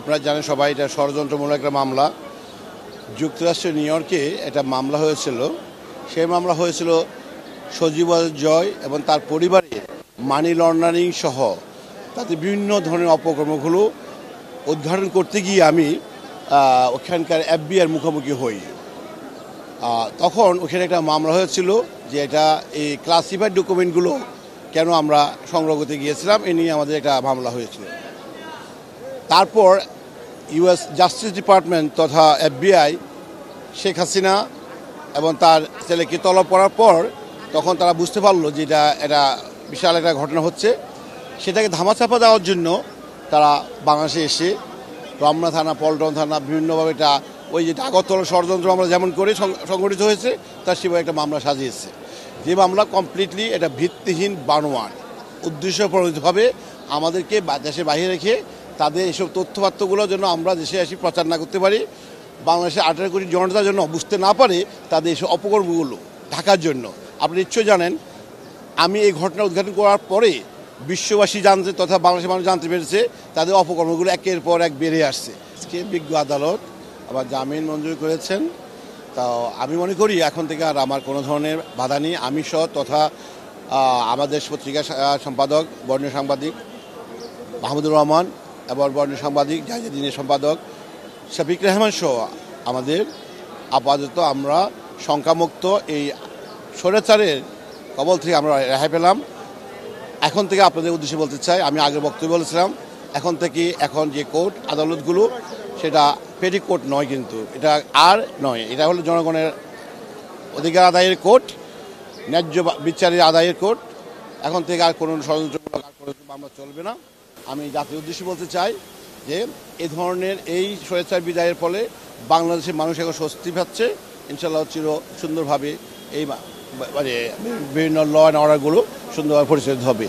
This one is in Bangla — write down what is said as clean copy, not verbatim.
আপনারা জানেন সবাই, এটা ষড়যন্ত্রমূলক একটা মামলা। যুক্তরাষ্ট্রের নিউ ইয়র্কে একটা মামলা হয়েছিল। সেই মামলা হয়েছিল সজীব জয় এবং তার পরিবারে মানি লন্ডারিং সহ তাদের বিভিন্ন ধরনের অপকর্মগুলো উদ্ঘাটন করতে গিয়ে আমি ওখানকার FBI মুখোমুখি হই। তখন ওখানে একটা মামলা হয়েছিল যে এটা এই ক্লাসিফাইড ডকুমেন্টগুলো কেন আমরা সংগ্রহ করতে গিয়েছিলাম, এ নিয়ে আমাদের একটা মামলা হয়েছিল। তারপর US জাস্টিস ডিপার্টমেন্ট তথা FBI শেখ হাসিনা এবং তার ছেলেকে তলব করার পর তখন তারা বুঝতে পারলো যে এটা বিশাল একটা ঘটনা হচ্ছে। সেটাকে ধামাচাপা দেওয়ার জন্য তারা বাংলাদেশে এসে রমনা থানা, পল্টন থানা বিভিন্নভাবে এটা ওই যে আগরতলা ষড়যন্ত্র আমরা যেমন করে সংগঠিত হয়েছে তার সেভাবে একটা মামলা সাজিয়েছে। যে মামলা কমপ্লিটলি এটা ভিত্তিহীন বানোয়াট, উদ্দেশ্য প্রণোদিতভাবে আমাদেরকে দেশের বাইরে রেখে তাদের এইসব তথ্যপাত্রগুলোর জন্য আমরা দেশে এসে প্রচার না করতে পারি, বাংলাদেশের 18 কোটি জনতার জন্য বুঝতে না পারে তাদের এইসব অপকর্মগুলো ঢাকার জন্য। আপনি নিশ্চয়ই জানেন, আমি এই ঘটনা উদ্ঘাটন করার পরে বিশ্ববাসী জানতে তথা বাংলাদেশের মানুষ জানতে পেরেছে তাদের অপকর্মগুলো একের পর এক বেড়ে আসছে। আজকে বিজ্ঞ আদালত আবার জামিন মঞ্জুর করেছেন। তা আমি মনে করি এখন থেকে আর আমার কোনো ধরনের বাধা নেই। আমি সহ তথা আমাদের পত্রিকা সম্পাদক বর্ণীয় সাংবাদিক মাহমুদুর রহমান এবং বর্ণীয় সাংবাদিক জাহিদুদ্দিনের সম্পাদক শফিক রেহমান সহ আমাদের আপাতত আমরা শঙ্কামুক্ত এই স্বৈরাচারের কবল থেকে আমরা রেহাই পেলাম। এখন থেকে আপনাদের উদ্দেশ্যে বলতে চাই, আমি আগের বক্তব্য বলেছিলাম, এখন যে কোর্ট আদালতগুলো সেটা পেটি কোর্ট নয়, কিন্তু এটা আর নয়, এটা হলো জনগণের অধিকার আদায়ের কোর্ট, ন্যায্য বিচারের আদায়ের কোর্ট। এখন থেকে আর কোনো ষড়যন্ত্রমূলক মামলা চলবে না। আমি জাতির উদ্দেশ্যে বলতে চাই যে এ ধরনের এই স্বৈরাচার বিদায়ের ফলে বাংলাদেশের মানুষ এখন স্বস্তি পাচ্ছে। ইনশাআল্লাহ চির সুন্দরভাবে এই মানে বিভিন্ন ল অ্যান্ড অর্ডারগুলো সুন্দরভাবে পরিচালিত হবে।